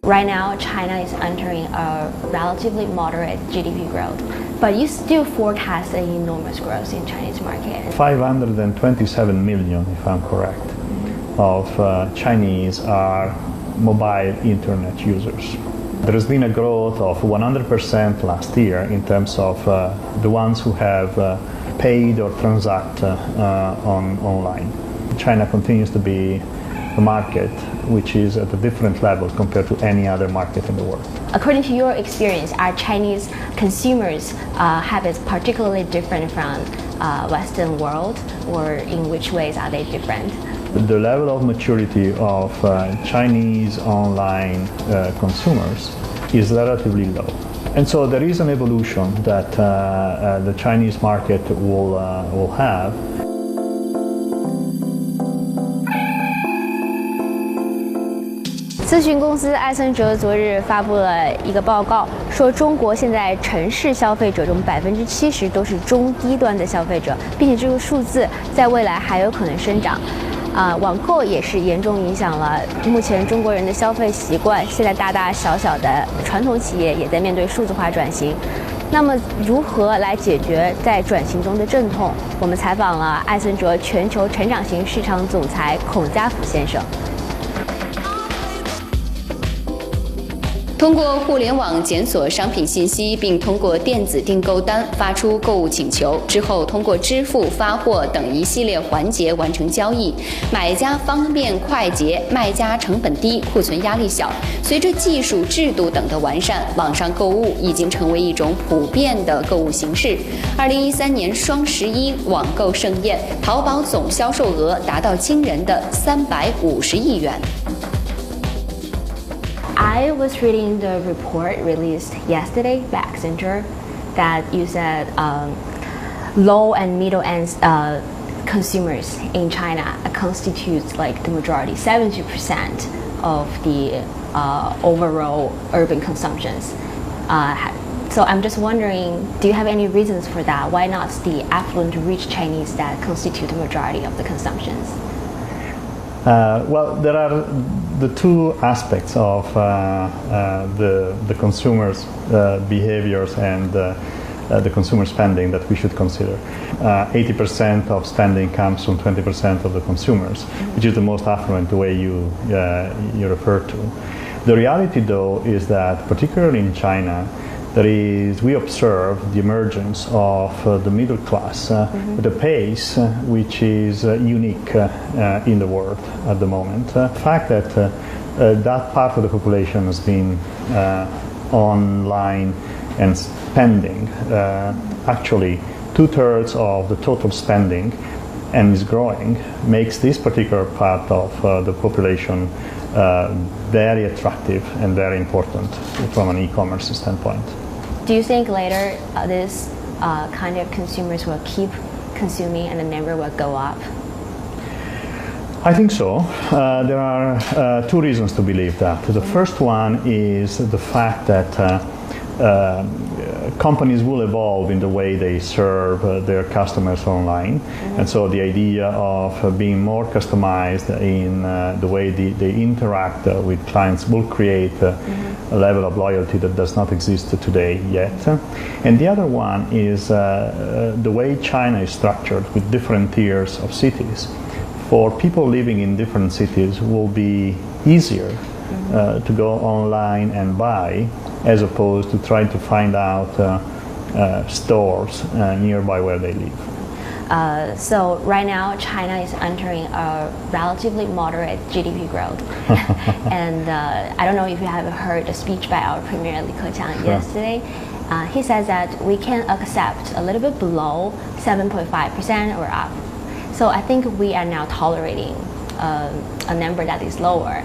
right now China is entering a relatively moderate GDP growth, but you still forecast an enormous growth in Chinese market. 527 million, if I'm correct, of Chinese are mobile internet users. There has been a growth of 100% last year in terms of the ones who have paid or transact online. China continues to be a market which is at a different level compared to any other market in the world. According to your experience, are Chinese consumers' habits particularly different from Western world, or in which ways are they different? The level of maturity of Chinese online consumers is relatively low. And so there is an evolution that the Chinese market will have. 咨询公司埃森哲昨日发布了一个报告，说中国现在城市消费者中70%都是中低端的消费者，并且这个数字在未来还有可能生长。网购也是严重影响了目前中国人的消费习惯。现在大大小小的传统企业也在面对数字化转型。那么，如何来解决在转型中的阵痛？我们采访了埃森哲全球成长型市场总裁孔嘉辅先生。通过互联网检索商品信息，并通过电子订购单发出购物请求，之后通过支付、发货等一系列环节完成交易，买家方便快捷，卖家成本低，库存压力小。随着技术、制度等的完善，网上购物已经成为一种普遍的购物形式。2013年双11网购盛宴，淘宝总销售额达到惊人的350亿元。I was reading the report released yesterday by Accenture that you said low and middle end consumers in China constitutes like the majority, 70% of the overall urban consumptions. So I'm just wondering, do you have any reasons for that? Why not the affluent rich Chinese that constitute the majority of the consumptions? Well, there are the two aspects of the consumers' behaviors and the consumer spending that we should consider. 80% of spending comes from 20% of the consumers, which is the most affluent way you refer to. The reality, though, is that particularly in China, we observe the emergence of the middle class at a pace which is unique in the world at the moment. The fact that that part of the population has been online and spending actually 2/3 of the total spending and is growing makes this particular part of the population very attractive and very important from an e-commerce standpoint. Do you think later this kind of consumers will keep consuming and the number will go up? I think so. There are two reasons to believe that. The first one is the fact that companies will evolve in the way they serve their customers online, and so the idea of being more customized in the way they interact with clients will create a level of loyalty that does not exist today yet. And the other one is the way China is structured with different tiers of cities. For people living in different cities will be easier to go online and buy as opposed to trying to find out stores nearby where they live. So right now China is entering a relatively moderate GDP growth. And I don't know if you have heard a speech by our Premier Li Keqiang yesterday. He says that we can accept a little bit below 7.5% or up. So I think we are now tolerating a number that is lower.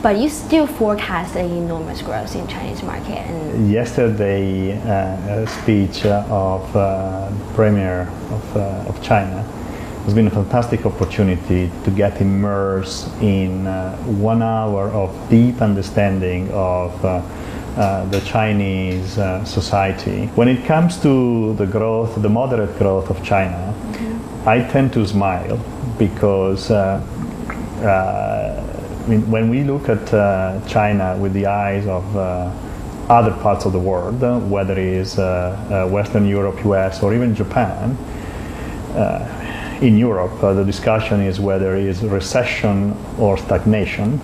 But you still forecast an enormous growth in Chinese market. And yesterday, speech of Premier of China has been a fantastic opportunity to get immersed in 1 hour of deep understanding of the Chinese society. When it comes to the growth, the moderate growth of China, I tend to smile because mean, when we look at China with the eyes of other parts of the world, whether it is Western Europe, US, or even Japan, in Europe, the discussion is whether it is recession or stagnation.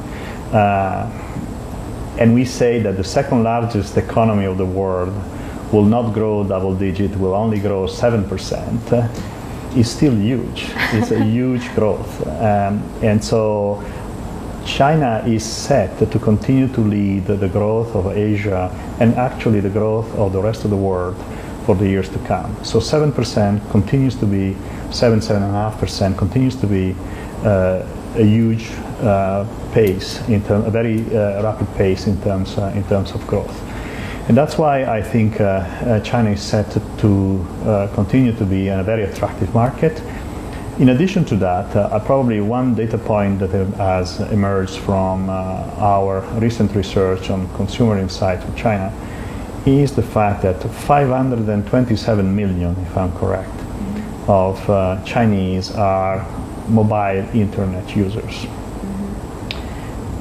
And we say that the second largest economy of the world will not grow double digit, will only grow 7%, is still huge. It's a huge growth. And so China is set to continue to lead the growth of Asia and actually the growth of the rest of the world for the years to come. So 7% continues to be, 7.5% continues to be a huge pace, a very rapid pace in terms of growth. And that's why I think China is set to continue to be a very attractive market. In addition to that, probably one data point that has emerged from our recent research on consumer insights in China is the fact that 527 million, if I'm correct, of Chinese are mobile internet users.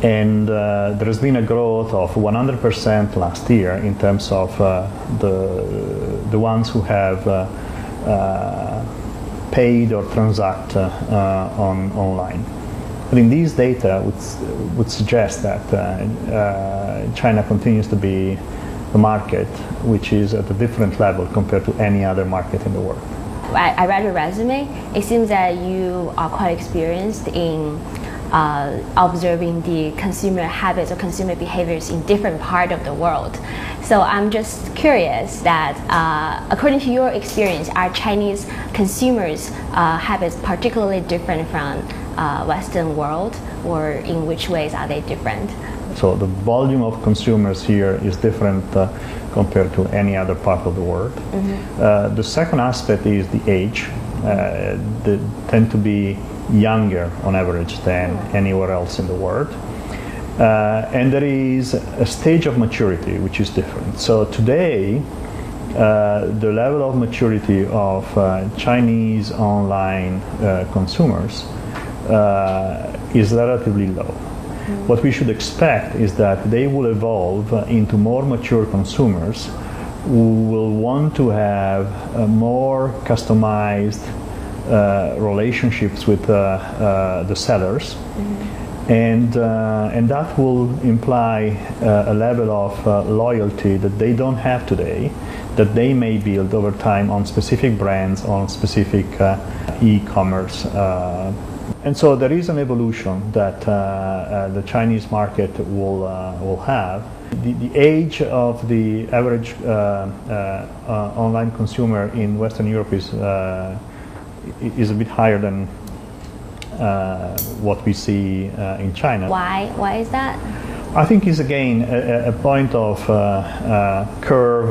And there has been a growth of 100% last year in terms of the ones who have paid or transact online. I think these data would suggest that China continues to be a market which is at a different level compared to any other market in the world. I read your resume. It seems that you are quite experienced in observing the consumer habits or consumer behaviors in different parts of the world. So I'm just curious that according to your experience, are Chinese consumers' habits particularly different from Western world, or in which ways are they different? So the volume of consumers here is different compared to any other part of the world. Mm-hmm. The second aspect is the age. They tend to be younger on average than anywhere else in the world. And there is a stage of maturity which is different. So today, the level of maturity of Chinese online consumers is relatively low. What we should expect is that they will evolve into more mature consumers who will want to have more customized relationships with the sellers, and that will imply a level of loyalty that they don't have today, that they may build over time on specific brands, on specific e-commerce. And so there is an evolution that the Chinese market will have. The age of the average online consumer in Western Europe is a bit higher than what we see in China. Why? Why is that? I think it's again a point of curve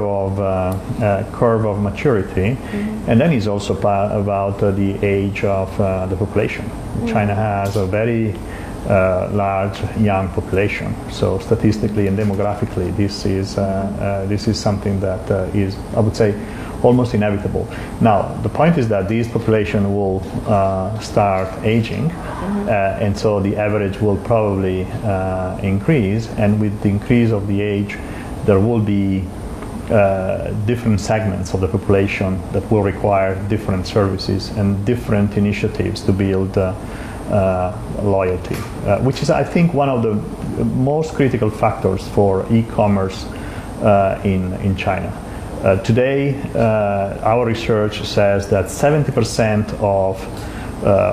of maturity, and then it's also about the age of the population. China has a very large young population, so statistically and demographically, this is something that is, I would say, almost inevitable. Now, the point is that this population will start aging, and so the average will probably increase, and with the increase of the age, there will be different segments of the population that will require different services and different initiatives to build loyalty, which is, I think, one of the most critical factors for e-commerce in China. Today, our research says that 70% of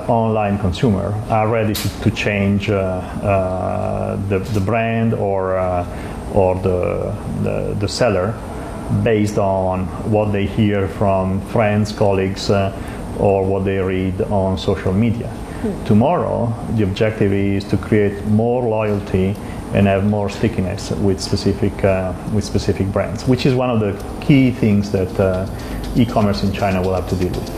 online consumers are ready to change the brand or the seller based on what they hear from friends, colleagues, or what they read on social media. Tomorrow, the objective is to create more loyalty and have more stickiness with specific brands, which is one of the key things that e-commerce in China will have to deal with.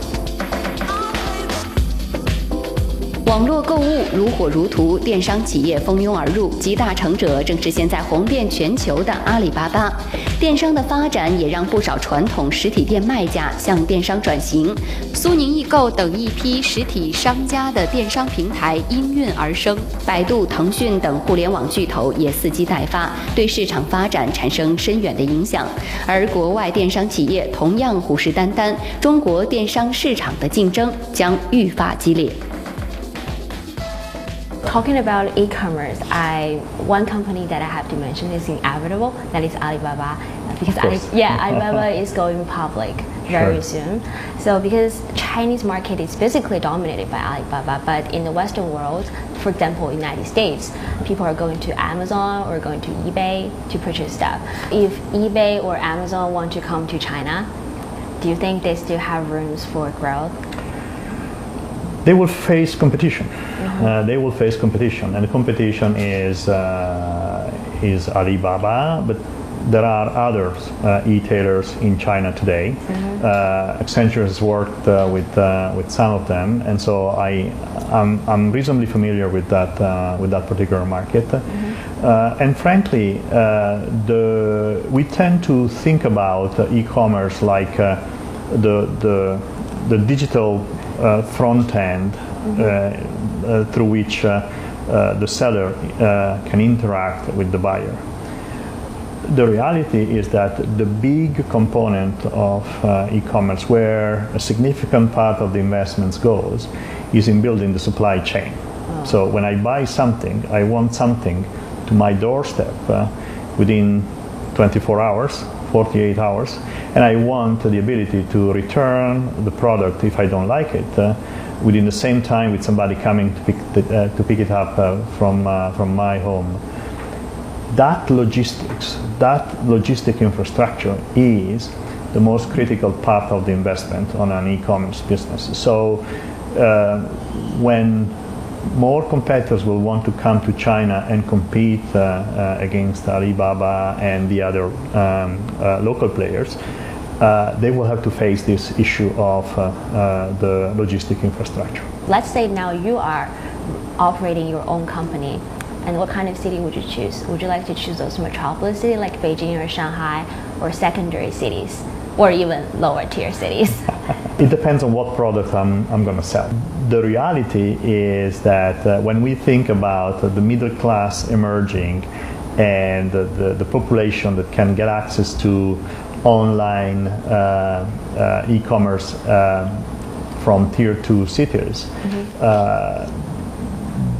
网络购物如火如荼，电商企业蜂拥而入，集大成者正是现在红遍全球的阿里巴巴。电商的发展也让不少传统实体店卖家向电商转型，苏宁易购等一批实体商家的电商平台应运而生，百度、腾讯等互联网巨头也伺机待发，对市场发展产生深远的影响。而国外电商企业同样虎视眈眈，中国电商市场的竞争将愈发激烈。Talking about e-commerce, one company that I have to mention is inevitable. That is Alibaba, because Alibaba is going public very soon. So because Chinese market is basically dominated by Alibaba, but in the Western world, for example, United States, people are going to Amazon or going to eBay to purchase stuff. If eBay or Amazon want to come to China, do you think they still have rooms for growth? They will face competition. They will face competition, and the competition is Alibaba, but there are other e-tailers in China today. Accenture has worked with some of them, and so I'm reasonably familiar with that particular market. And frankly, we tend to think about e-commerce like the digital front end through which the seller can interact with the buyer. The reality is that the big component of e-commerce, where a significant part of the investments goes, is in building the supply chain. So when I buy something, I want something to my doorstep within 24 hours, 48 hours, and I want the ability to return the product if I don't like it within the same time with somebody coming to pick it up from my home. That logistic infrastructure is the most critical part of the investment on an e-commerce business. So when more competitors will want to come to China and compete against Alibaba and the other local players, they will have to face this issue of the logistic infrastructure. Let's say now you are operating your own company, and what kind of city would you choose? Would you like to choose those metropolis cities like Beijing or Shanghai, or secondary cities, or even lower tier cities? It depends on what product I'm going to sell. The reality is that when we think about the middle class emerging and the population that can get access to online e-commerce from tier 2 cities,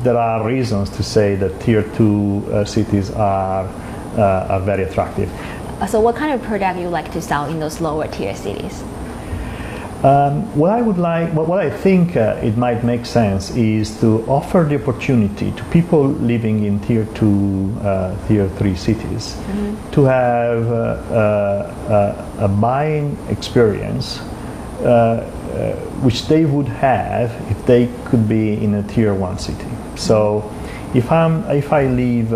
there are reasons to say that tier 2 cities are very attractive. So what kind of product you like to sell in those lower tier cities? What I think it might make sense is to offer the opportunity to people living in tier 2, tier 3 cities to have a buying experience which they would have if they could be in a tier 1 city. So if I live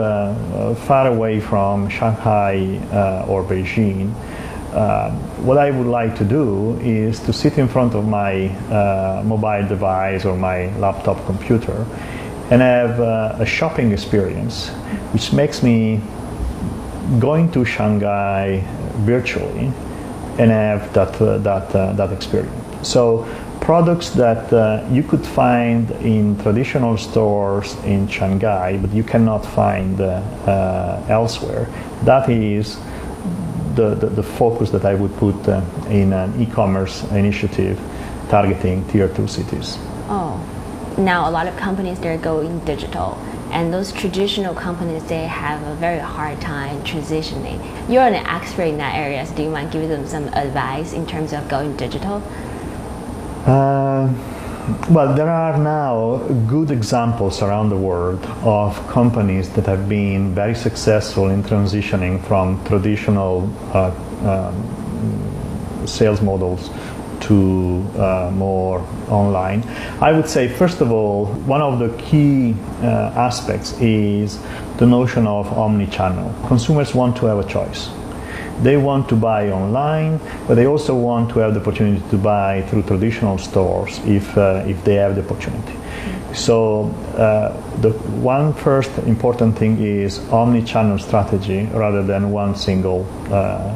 far away from Shanghai or Beijing, what I would like to do is to sit in front of my mobile device or my laptop computer and have a shopping experience which makes me going to Shanghai virtually and have that experience. So products that you could find in traditional stores in Shanghai but you cannot find elsewhere, that is the focus that I would put in an e-commerce initiative targeting tier 2 cities. Oh, now a lot of companies, they're going digital, and those traditional companies, they have a very hard time transitioning. You're an expert in that area, so do you mind giving them some advice in terms of going digital? Well, there are now good examples around the world of companies that have been very successful in transitioning from traditional sales models to more online. I would say, first of all, one of the key aspects is the notion of omni-channel. Consumers want to have a choice. They want to buy online, but they also want to have the opportunity to buy through traditional stores if they have the opportunity. So the one first important thing is omni-channel strategy rather than one single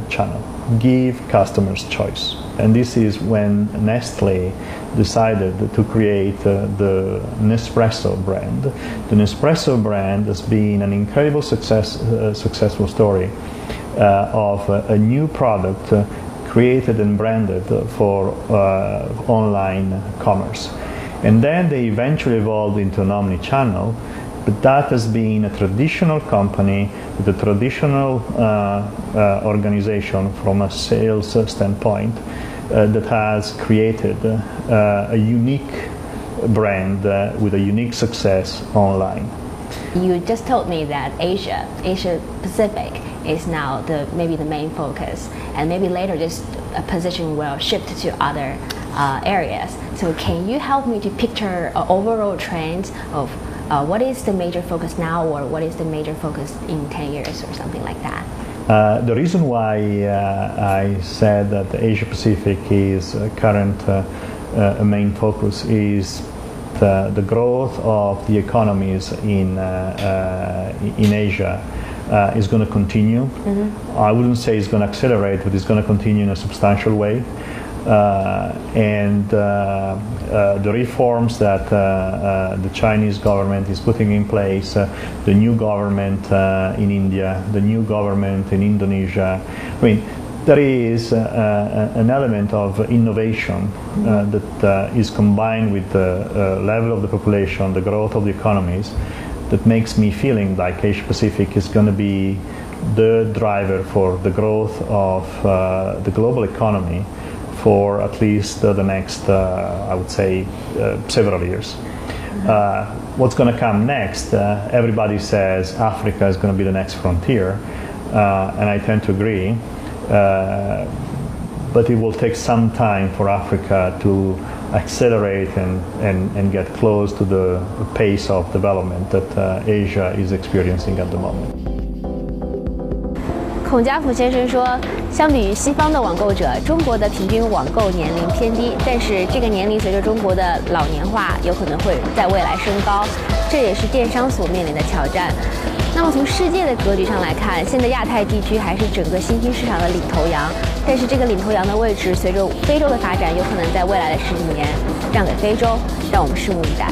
channel. Give customers choice. And this is when Nestle decided to create the Nespresso brand. The Nespresso brand has been an incredible successful story of a new product created and branded for online commerce. And then they eventually evolved into an omni-channel, but that has been a traditional company with a traditional organization from a sales standpoint that has created a unique brand with a unique success online. You just told me that Asia Pacific is now maybe the main focus, and maybe later this position will shift to other areas. So can you help me to picture an overall trend of what is the major focus now, or what is the major focus in 10 years or something like that? The reason why I said that Asia Pacific is current a main focus is the growth of the economies in Asia is going to continue. Mm-hmm. I wouldn't say it's going to accelerate, but it's going to continue in a substantial way. And the reforms that the Chinese government is putting in place, the new government in India, the new government in Indonesia, I mean, there is an element of innovation that is combined with the level of the population, the growth of the economies, that makes me feeling like Asia Pacific is going to be the driver for the growth of the global economy for at least the next, I would say, several years. What's going to come next? Everybody says Africa is going to be the next frontier, and I tend to agree. But it will take some time for Africa to accelerate and get close to the pace of development that Asia is experiencing at the moment. 孔家福先生说，相比于西方的网购者，中国的平均网购年龄偏低，但是这个年龄随着中国的老年化，有可能会在未来升高，这也是电商所面临的挑战。那么从世界的格局上来看，现在亚太地区还是整个新兴市场的领头羊，但是这个领头羊的位置随着非洲的发展，有可能在未来的10几年让给非洲，让我们拭目以待。